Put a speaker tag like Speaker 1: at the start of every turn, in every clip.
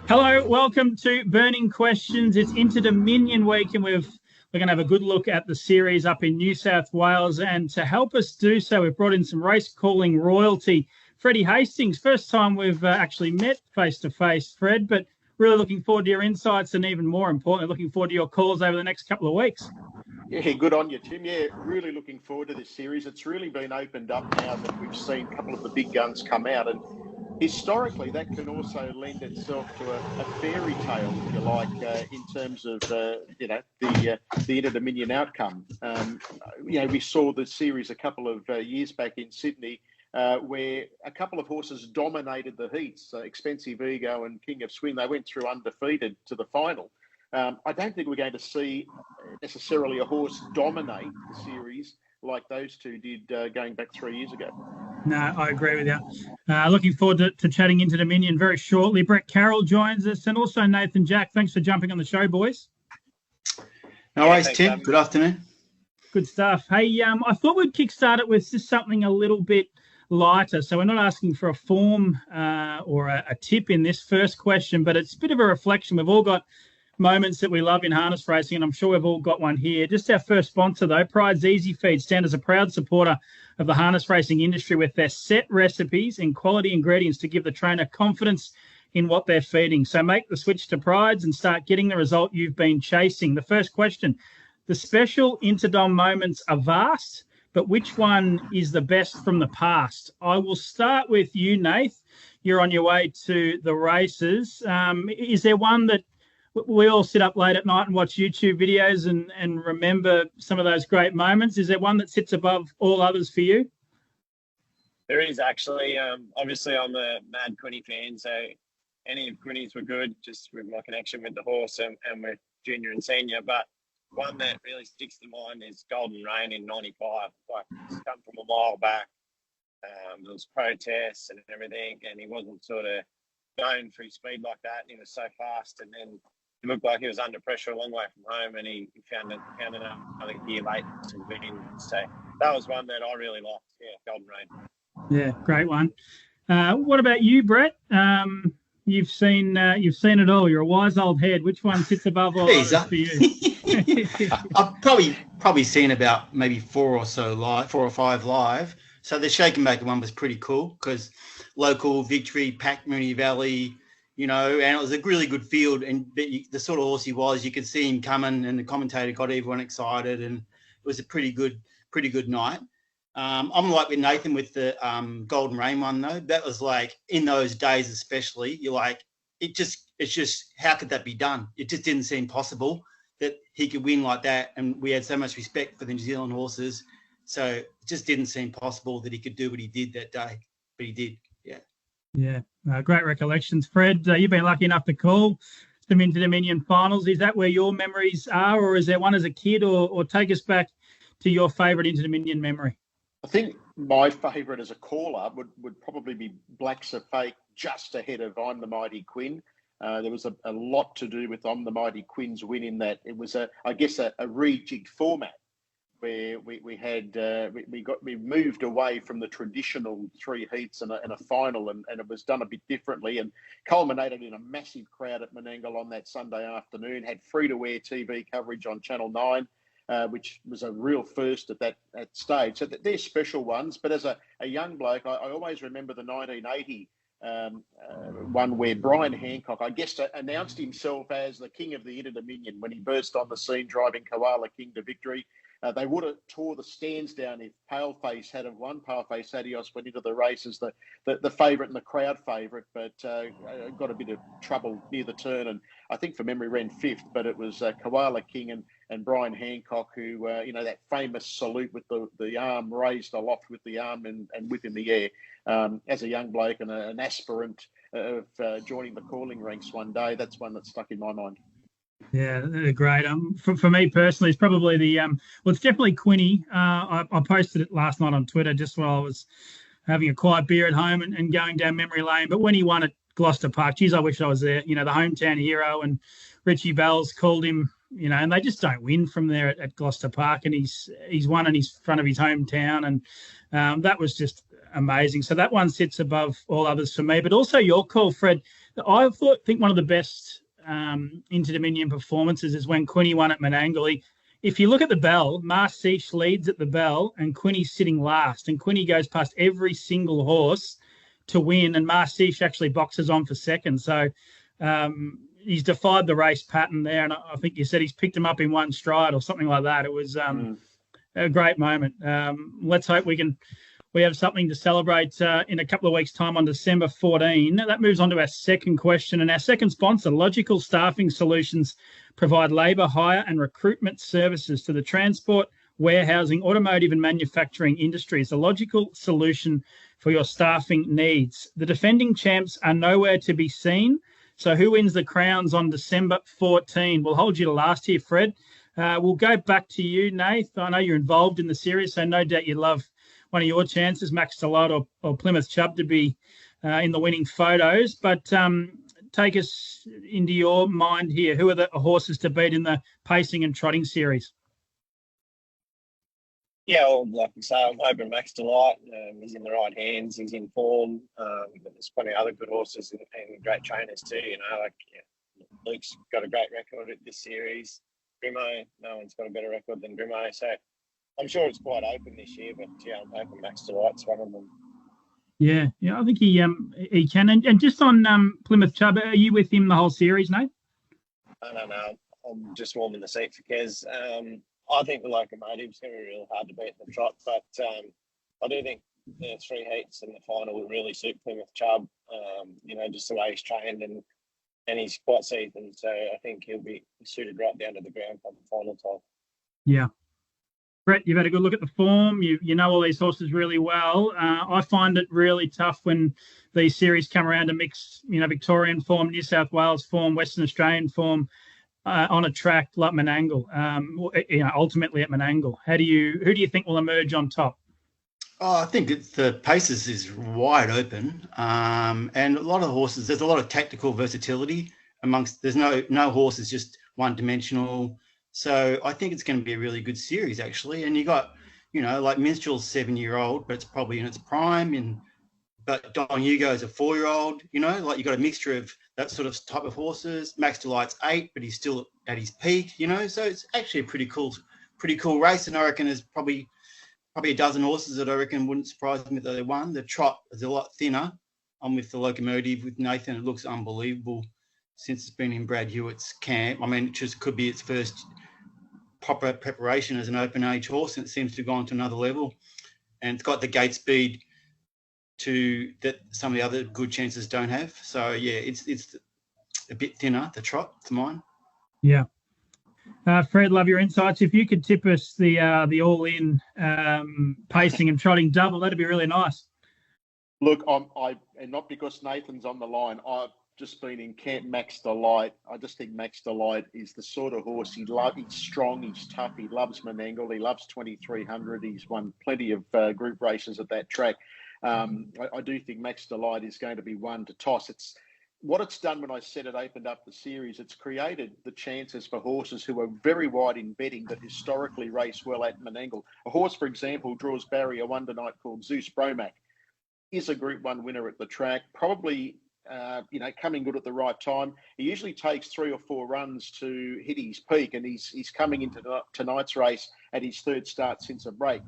Speaker 1: Hello, welcome to Burning Questions. It's Inter Dominion week, and we're going to have a good look at the series up in New South Wales. And to help us do so, we've brought in some race calling royalty. Freddie Hastings, first time we've actually met face to face, Fred, but really looking forward to your insights and even more importantly, looking forward to your calls over the next couple of weeks.
Speaker 2: Yeah, good on you, Tim. Yeah, really looking forward to this series. It's really been opened up now that we've seen a couple of the big guns come out, and historically that can also lend itself to a fairy tale, if you like, in terms of the Inter Dominion outcome. We saw the series a couple of years back in Sydney, where a couple of horses dominated the heats. Expensive Ego and King of Swing, they went through undefeated to the final. I don't think we're going to see necessarily a horse dominate the series like those two did going back 3 years ago.
Speaker 1: No, I agree with you. Looking forward to chatting Inter Dominion very shortly. Brett Carroll joins us, and also Nathan Jack. Thanks for jumping on the show, boys.
Speaker 3: No worries, Tim. Good afternoon.
Speaker 1: Good stuff. Hey, I thought we'd kickstart it with just something a little bit lighter. So we're not asking for a form or a tip in this first question, but it's a bit of a reflection. We've all got moments that we love in harness racing, and I'm sure we've all got one here. Just our first sponsor, though, Pride's Easy Feed, stand as a proud supporter of the harness racing industry with their set recipes and quality ingredients to give the trainer confidence in what they're feeding. So make the switch to Pride's and start getting the result you've been chasing. The first question, the special Interdom moments are vast, but which one is the best from the past? I will start with you, Nath. You're on your way to the races. Is there one that we all sit up late at night and watch YouTube videos and remember some of those great moments? Is there one that sits above all others for you?
Speaker 4: There is actually. Obviously, I'm a mad Quinny fan, so any of Quinny's were good, just with my connection with the horse and with junior and senior. But one that really sticks to mind is Golden Rain in 95. Like, it's come from a mile back. There was protests and everything, and he wasn't sort of going through speed like that, and he was so fast, and then it looked like he was under pressure a long way from home, and he found another gear late to win. So that was one that I really liked. Yeah, Golden Rain.
Speaker 1: Yeah, great one. What about you, Brett? You've seen it all. You're a wise old head. Which one sits above all others for you?
Speaker 3: I've probably seen about maybe four or five live. So the Shake and Bake one was pretty cool because local victory, packed Moonee Valley. And it was a really good field, and the sort of horse he was, you could see him coming, and the commentator got everyone excited, and it was a pretty good night. I'm like with Nathan with the Golden Rain one though. That was like in those days, especially. You're like, it's just how could that be done? It just didn't seem possible that he could win like that, and we had so much respect for the New Zealand horses, so it just didn't seem possible that he could do what he did that day, but he did.
Speaker 1: Yeah, great recollections. Fred, you've been lucky enough to call some Inter Dominion finals. Is that where your memories are, or is there one as a kid, or take us back to your favourite Inter Dominion memory?
Speaker 2: I think my favourite as a caller would probably be Black's a Fake, just ahead of I'm the Mighty Quinn. There was a lot to do with I'm the Mighty Quinn's win in that. It was a rejigged format, where we moved away from the traditional three heats and a final, and it was done a bit differently, and culminated in a massive crowd at Menangle on that Sunday afternoon. Had free-to-air TV coverage on Channel 9, which was a real first at that stage. So they're special ones. But as a young bloke, I always remember the 1980 one where Brian Hancock, I guess, announced himself as the king of the Inter Dominion when he burst on the scene driving Koala King to victory. They would have tore the stands down if Paleface had have won. Paleface Adios went into the race as the favourite and the crowd favourite, but got a bit of trouble near the turn, and I think from memory ran fifth, but it was Koala King and Brian Hancock who, that famous salute with the arm raised aloft with the arm and whip in the air. As a young bloke and an aspirant of joining the calling ranks one day, that's one that stuck in my mind.
Speaker 1: Yeah, they're great. For me personally, it's probably it's definitely Quinny. I posted it last night on Twitter just while I was having a quiet beer at home and going down memory lane. But when he won at Gloucester Park, geez, I wish I was there. The hometown hero, and Richie Bells called him. And they just don't win from there at Gloucester Park, and he's won in front of his hometown, and that was just amazing. So that one sits above all others for me. But also your call, Fred. I think one of the best Inter-Dominion performances is when Quinny won at Menangle. If you look at the bell, Marseille leads at the bell and Quinny's sitting last. And Quinny goes past every single horse to win, and Marseille actually boxes on for second. So he's defied the race pattern there. And I think you said he's picked him up in one stride or something like that. It was a great moment. Let's hope we have something to celebrate in a couple of weeks' time on December 14. That moves on to our second question. And our second sponsor, Logical Staffing Solutions, provide labour hire and recruitment services to the transport, warehousing, automotive and manufacturing industries. A logical solution for your staffing needs. The defending champs are nowhere to be seen. So who wins the crowns on December 14? We'll hold you to last here, Fred. We'll go back to you, Nath. I know you're involved in the series, so no doubt you'd love one of your chances, Max Delight or Plymouth Chubb, to be in the winning photos. But take us into your mind here. Who are the horses to beat in the pacing and trotting series?
Speaker 4: Yeah, well, like I say, I'm hoping Max Delight. He's in the right hands. He's in form. But there's plenty of other good horses and great trainers too. Luke's got a great record at this series. Grimo, no one's got a better record than Grimo. So I'm sure it's quite open this year. But yeah, I'm hoping Max Delight's one of them. Yeah,
Speaker 1: I think he can. And just on Plymouth Chubb, are you with him the whole series, Nate?
Speaker 4: No. I'm just warming the seat for Kez. I think the Locomotive's going to be real hard to beat in the trot, but I do think the three heats and the final will really suit Plymouth Chubb. Just the way he's trained and he's quite seasoned, so I think he'll be suited right down to the ground for the final time.
Speaker 1: Yeah. Brett, you've had a good look at the form. You know all these horses really well. I find it really tough when these series come around to mix, Victorian form, New South Wales form, Western Australian form on a track like Menangle. Ultimately at Menangle. Who do you think will emerge on top?
Speaker 3: Oh, I think the paces is wide open, and a lot of horses. There's a lot of tactical versatility amongst. There's no horse is just one dimensional. So I think it's going to be a really good series, actually. And you got, like Minstrel's 7-year-old, but it's probably in its prime. But Don Hugo's a 4-year-old. You got a mixture of that sort of type of horses. Max Delight's 8, but he's still at his peak. So it's actually a pretty cool race. And I reckon there's probably a dozen horses that I reckon wouldn't surprise me if they won. The trot is a lot thinner. I'm with the Locomotive with Nathan. It looks unbelievable since it's been in Brad Hewitt's camp. I mean, it just could be its first proper preparation as an open age horse, and it seems to have gone to another level. And it's got the gate speed that some of the other good chances don't have. So yeah, it's a bit thinner, the trot, for mine.
Speaker 1: Yeah. Fred, love your insights. If you could tip us the all-in pacing and trotting double, that'd be really nice.
Speaker 2: Look, and not because Nathan's on the line, I've just been in Camp Max Delight. I just think Max Delight is the sort of horse he's strong, he's tough, he loves Menangle, he loves 2300. He's won plenty of group races at that track. I do think Max Delight is going to be one to toss. It's what it's done when I said it opened up the series. It's created the chances for horses who are very wide in betting but historically race well at Menangle. A horse, for example, draws barrier 1 tonight called Zeus Bromac. Is a Group 1 winner at the track, probably coming good at the right time. He usually takes 3 or 4 runs to hit his peak, and he's coming into tonight's race at his third start since a break.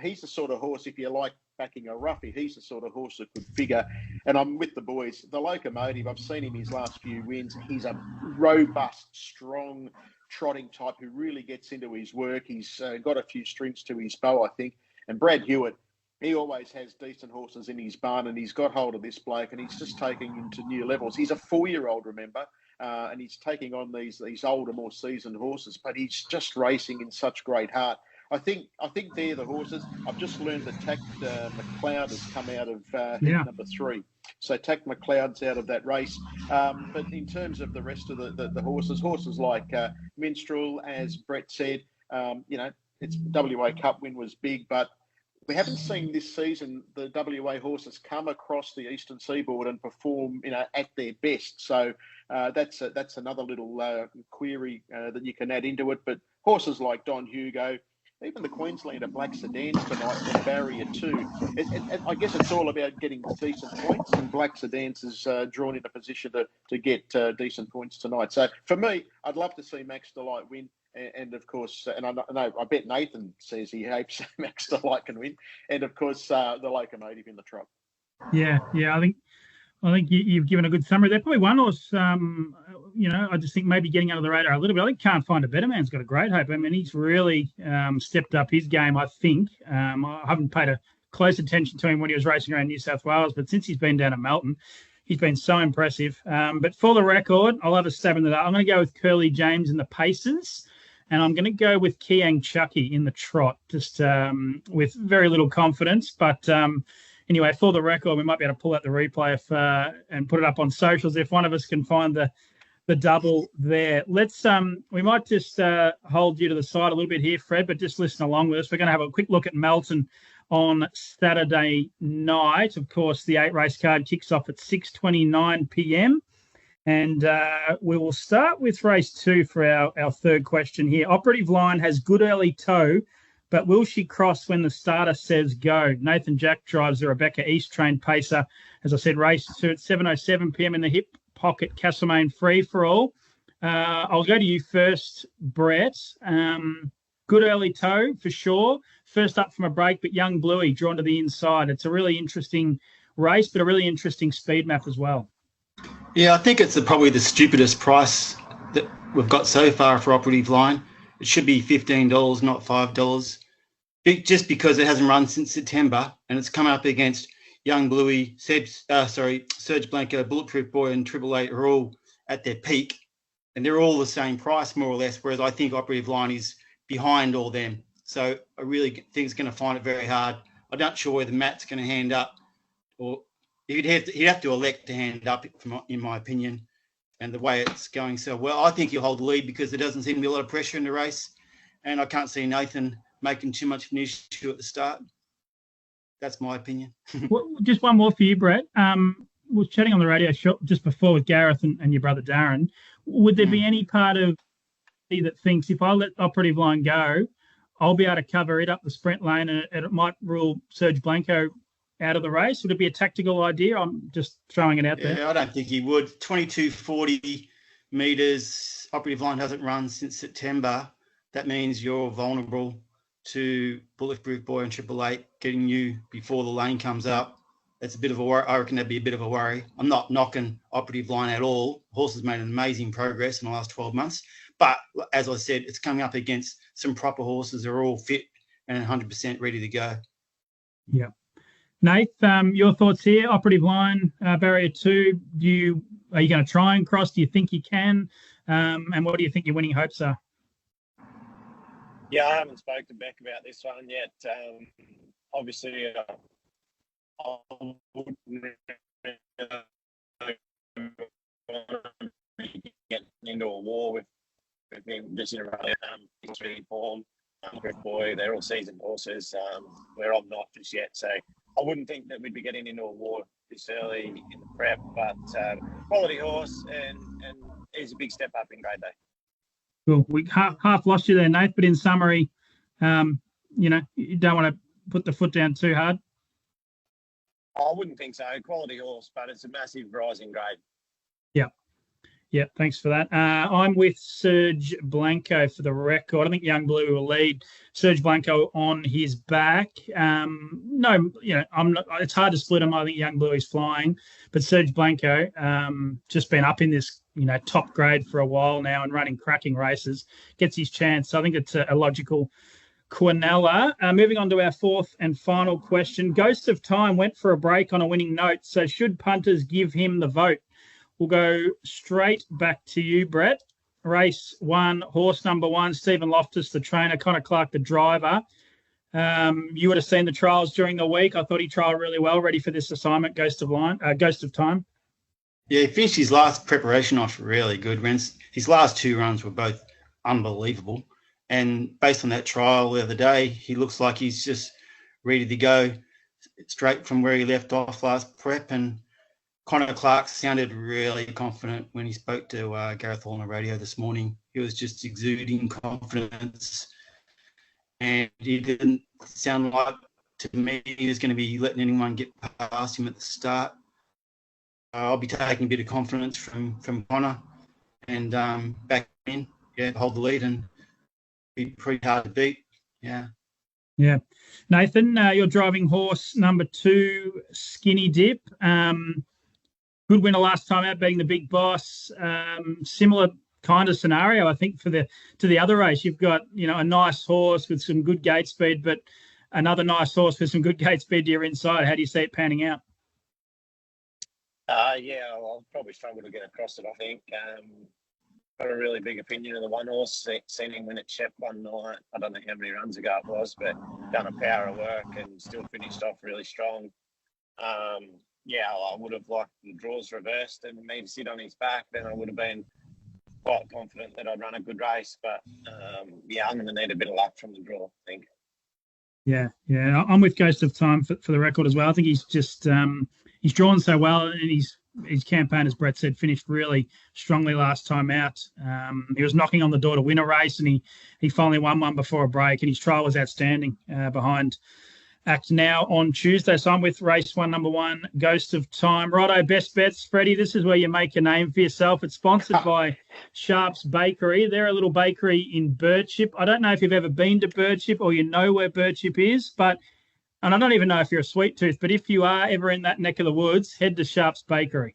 Speaker 2: He's the sort of horse, if you like backing a roughie, he's the sort of horse that could figure. And I'm with the boys. The Locomotive, I've seen him his last few wins. He's a robust, strong trotting type who really gets into his work. He's got a few strings to his bow, I think. And Brad Hewitt, he always has decent horses in his barn, and he's got hold of this bloke, and he's just taking him to new levels. He's a 4-year-old, remember, and he's taking on these older, more seasoned horses, but he's just racing in such great heart. I think they're the horses. I've just learned that Tack McLeod has come out of number 3. So Tack McLeod's out of that race. But in terms of the rest of the horses like Minstrel, as Brett said, its WA Cup win was big, but we haven't seen this season the WA horses come across the eastern seaboard and perform, at their best. So that's another little query that you can add into it. But horses like Don Hugo, even the Queenslander Black Sedans tonight from barrier 2. I guess it's all about getting decent points, and Black Sedans is drawn in a position to get decent points tonight. So for me, I'd love to see Max Delight win. And of course, and I know, I bet Nathan says he hopes Max Delight can win. And of course, the Locomotive in the trot.
Speaker 1: Yeah. I think you've given a good summary there. Probably one horse, I just think maybe getting under the radar a little bit. I think Can't Find a Better Man's got a great hope. I mean, he's really stepped up his game, I think. I haven't paid a close attention to him when he was racing around New South Wales, but since he's been down at Melton, he's been so impressive. But for the record, I'll have a stab in the dark. I'm going to go with Curly James in the Pacers, and I'm going to go with Kiang Chucky in the trot, just with very little confidence. But anyway, for the record, we might be able to pull out the replay and put it up on socials if one of us can find the double there. Let's we might just hold you to the side a little bit here, Fred, but just listen along with us. We're going to have a quick look at Melton on Saturday night. Of course, the 8-race card kicks off at 6:29 p.m. And we will start with race 2 for our third question here. Operative Line has good early toe, but will she cross when the starter says go? Nathan Jack drives the Rebecca East trained pacer. As I said, race 2 at 7:07 p.m. in the hip pocket Castlemaine free for all. I'll go to you first, Brett. Good early toe for sure. First up from a break, but Young Bluey drawn to the inside. It's a really interesting race, but a really interesting speed map as well.
Speaker 3: Yeah, I think it's probably the stupidest price that we've got so far for Operative Line. It should be $15, not $5. Just because it hasn't run since September, and it's coming up against Young Bluey, Serge Blanco, Bulletproof Boy, and Triple Eight are all at their peak, and they're all the same price more or less. Whereas I think Operative Line is behind all them, so I really think it's going to find it very hard. I'm not sure whether Matt's going to hand up, or he'd have to elect to hand up, in my opinion. And the way it's going so well, I think he'll hold the lead because there doesn't seem to be a lot of pressure in the race, and I can't see Nathan making too much of an issue at the start. That's my opinion.
Speaker 1: Well, just one more for you, Brett. We were chatting on the radio show just before with Gareth and your brother Darren. Would there be any part of you that thinks if I let Operative Line go, I'll be able to cover it up the sprint lane and it might rule Serge Blanco out of the race? Would it be a tactical idea? I'm just throwing it out there.
Speaker 3: Yeah, I don't think he would. 2240 metres. Operative Line hasn't run since September. That means you're vulnerable to Bulletproof Boy and Triple Eight getting you before the lane comes up. That's a bit of a worry. I reckon that'd be a bit of a worry. I'm not knocking Operative Line at all. Horse has made an amazing progress in the last 12 months. But as I said, it's coming up against some proper horses that are all fit and 100% ready to go.
Speaker 1: Yeah. Nath, your thoughts here? Operative Line, barrier 2. Are you going to try and cross? Do you think you can? And what do you think your winning hopes are?
Speaker 4: Yeah, I haven't spoken to Beck about this one yet. Obviously, I wouldn't get into a war with him just in a rally. He's really formed. Boy, they're all seasoned horses, where I'm not just yet. So I wouldn't think that we'd be getting into a war this early in the prep, but quality horse and he's a big step up in grade day.
Speaker 1: Cool. We half lost you there, Nath, but in summary, you don't want to put the foot down too hard.
Speaker 4: I wouldn't think so. Quality horse, but it's a massive rise in grade.
Speaker 1: Yeah, thanks for that. I'm with Serge Blanco for the record. I think Young Blue will lead. Serge Blanco on his back. I'm not. It's hard to split him. I think Young Blue is flying, but Serge Blanco just been up in this top grade for a while now and running cracking races. Gets his chance. So I think it's a logical Quinella. Moving on to our fourth and final question. Ghost of Time went for a break on a winning note. So should punters give him the vote? We'll go straight back to you, Brett. Race 1, horse number 1, Stephen Loftus, the trainer, Connor Clark, the driver. You would have seen the trials during the week. I thought he trialled really well, ready for this assignment, Ghost of Time.
Speaker 3: Yeah, he finished his last preparation off really good. His last 2 runs were both unbelievable. And based on that trial the other day, he looks like he's just ready to go straight from where he left off last prep. And Connor Clark sounded really confident when he spoke to Gareth Hall on the radio this morning. He was just exuding confidence. and he didn't sound like to me he was going to be letting anyone get past him at the start. I'll be taking a bit of confidence from Connor and back in, hold the lead and be pretty hard to beat. Yeah.
Speaker 1: Nathan, you're driving horse number 2, Skinny Dip. Good winner last time out, beating the Big Boss. Similar kind of scenario, I think, to the other race. You've got a nice horse with some good gate speed, but another nice horse with some good gate speed to your inside. How do you see it panning out?
Speaker 4: I'll probably struggle to get across it, I think. Got a really big opinion of the one horse. Seen him win at Shep one night. I don't know how many runs ago it was, but done a power of work and still finished off really strong. I would have liked the draws reversed and me to sit on his back. Then I would have been quite confident that I'd run a good race. But, I'm going to need a bit of luck from the draw, I think. Yeah,
Speaker 1: I'm with Ghost of Time for the record as well. I think he's just he's drawn so well, and his campaign, as Brett said, finished really strongly last time out. He was knocking on the door to win a race, and he finally won one before a break, and his trial was outstanding behind Act Now on Tuesday. So I'm with race 1, number 1, Ghost of Time. Righto, best bets. Freddie, this is where you make a name for yourself. It's sponsored by Sharp's Bakery. They're a little bakery in Birchip. I don't know if you've ever been to Birchip or you know where Birchip is, and I don't even know if you're a sweet tooth, but if you are ever in that neck of the woods, head to Sharp's Bakery.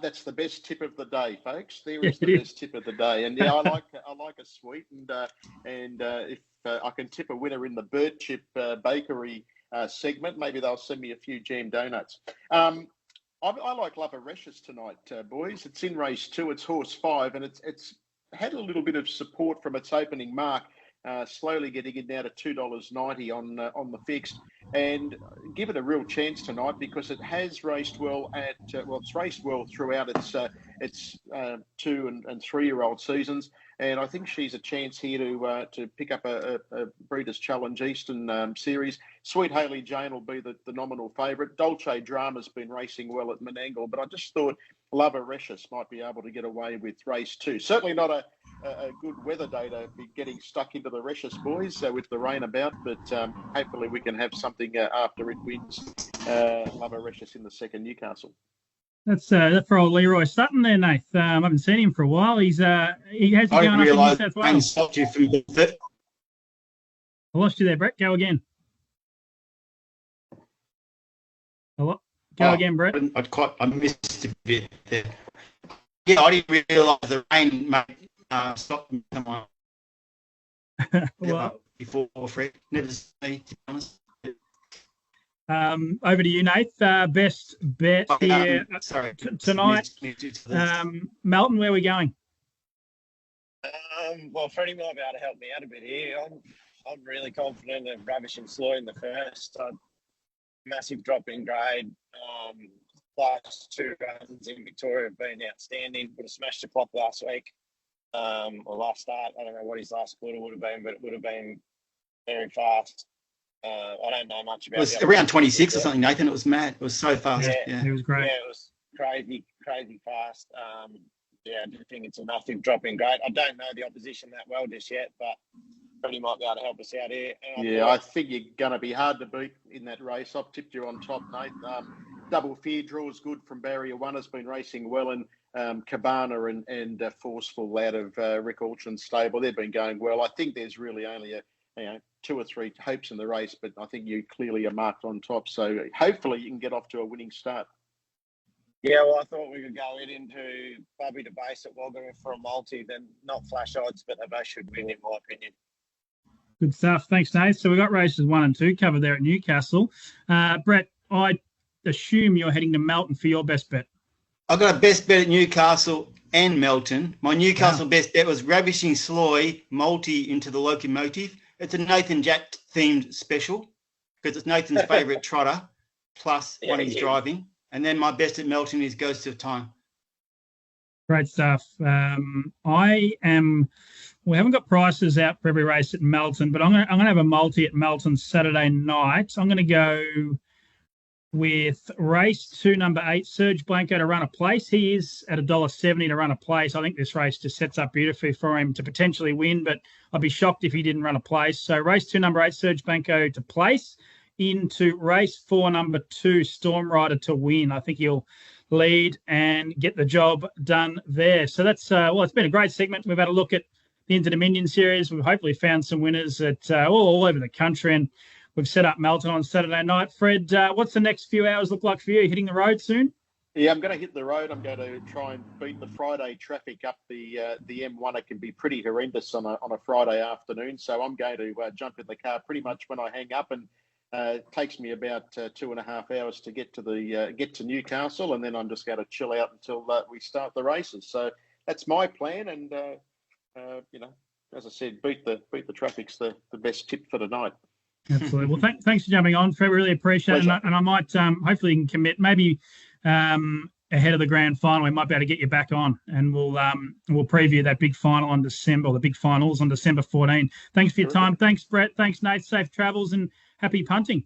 Speaker 2: That's the best tip of the day, folks. There is the best tip of the day, and I like a sweet, and if I can tip a winner in the Birchip Bakery segment, maybe they'll send me a few jam donuts. I like Love Arecious tonight, boys. It's in race 2. It's horse 5, and it's had a little bit of support from its opening mark. Slowly getting it now to $2.90 on the fixed, and give it a real chance tonight because it has raced well it's raced well throughout its 2 and 3-year-old seasons, and I think she's a chance here to pick up a Breeders' Challenge Eastern Series. Sweet Haley Jane will be the nominal favourite. Dolce Drama's been racing well at Menangle, but I just thought Love Arecious might be able to get away with race 2. Certainly not a good weather day to be getting stuck into the Recious, boys, with the rain about, but hopefully we can have something after it wins Love Arecious in the second Newcastle.
Speaker 1: That's for old Leroy Sutton there, Nath. I haven't seen him for a while. He has going up in New South Wales. I lost you there, Brett. Go again. Hello? Go again, Brett.
Speaker 3: I missed a bit there. Yeah, I didn't realise the rain stopped me.
Speaker 1: Well,
Speaker 3: before Fred. Never seen me, to be honest.
Speaker 1: Over to you, Nath. Best bet here tonight. Melton, where are we going?
Speaker 4: Freddie might be able to help me out a bit here. I'm really confident of Ravishing Sloy in the first. Massive drop in grade. Last 2 runs in Victoria have been outstanding. Would have smashed the clock last week or last start. I don't know what his last quarter would have been, but it would have been very fast. I don't know much about it.
Speaker 3: It was around 26 or something, Nathan. It was mad. It was so fast.
Speaker 1: Yeah. It was great.
Speaker 4: Yeah, it was crazy fast. I do think it's a massive drop in grade. I don't know the opposition that well just yet, but Freddie might be able to help us out here.
Speaker 2: I think you're going to be hard to beat in that race. I've tipped you on top, Nate. Double Fear Draw is good from Barrier 1. Has been racing well, and Cabana and Forceful out of Rick Alchin's stable. They've been going well. I think there's really only 2 or 3 hopes in the race, but I think you clearly are marked on top. So hopefully you can get off to a winning start.
Speaker 4: Yeah, well, I thought we could go into Bobby to base at Wagga for a multi, then not flash odds, but they both should win, in my opinion.
Speaker 1: Good stuff. Thanks, Nate. So we've got races 1 and 2 covered there at Newcastle. Brett, I assume you're heading to Melton for your best bet.
Speaker 3: I got a best bet at Newcastle and Melton. My Newcastle best bet was Ravishing Sloy multi into the Locomotive. It's a Nathan Jack themed special because it's Nathan's favourite trotter plus one he's driving. And then my best at Melton is Ghost of Time.
Speaker 1: Great stuff. We haven't got prices out for every race at Melton, but I'm gonna have a multi at Melton Saturday night. I'm going to go with race 2, number 8, Serge Blanco to run a place. He is at $1.70 to run a place. I think this race just sets up beautifully for him to potentially win, but I'd be shocked if he didn't run a place. So race 2, number 8, Serge Blanco to place. Into race 4, number 2, Storm Rider to win. I think he'll lead and get the job done there. So that's, it's been a great segment. We've had a look at the Inter-Dominion Series. We've hopefully found some winners at all over the country, and we've set up Melton on Saturday night. Fred, what's the next few hours look like for you? Hitting the road soon?
Speaker 2: Yeah, I'm going to hit the road. I'm going to try and beat the Friday traffic up the M1. It can be pretty horrendous on a Friday afternoon. So I'm going to jump in the car pretty much when I hang up, and it takes me about 2.5 hours to get to Newcastle, and then I'm just going to chill out until we start the races. So that's my plan, and as I said, beat the traffic's the best tip for tonight.
Speaker 1: Absolutely. Well, thanks for jumping on, Fred. Really appreciate it. And I might hopefully you can commit maybe ahead of the grand final. We might be able to get you back on, and we'll preview that big final on December, or the big finals on December 14. Thanks for your time. Thanks, Brett. Thanks, Nate. Safe travels and happy punting.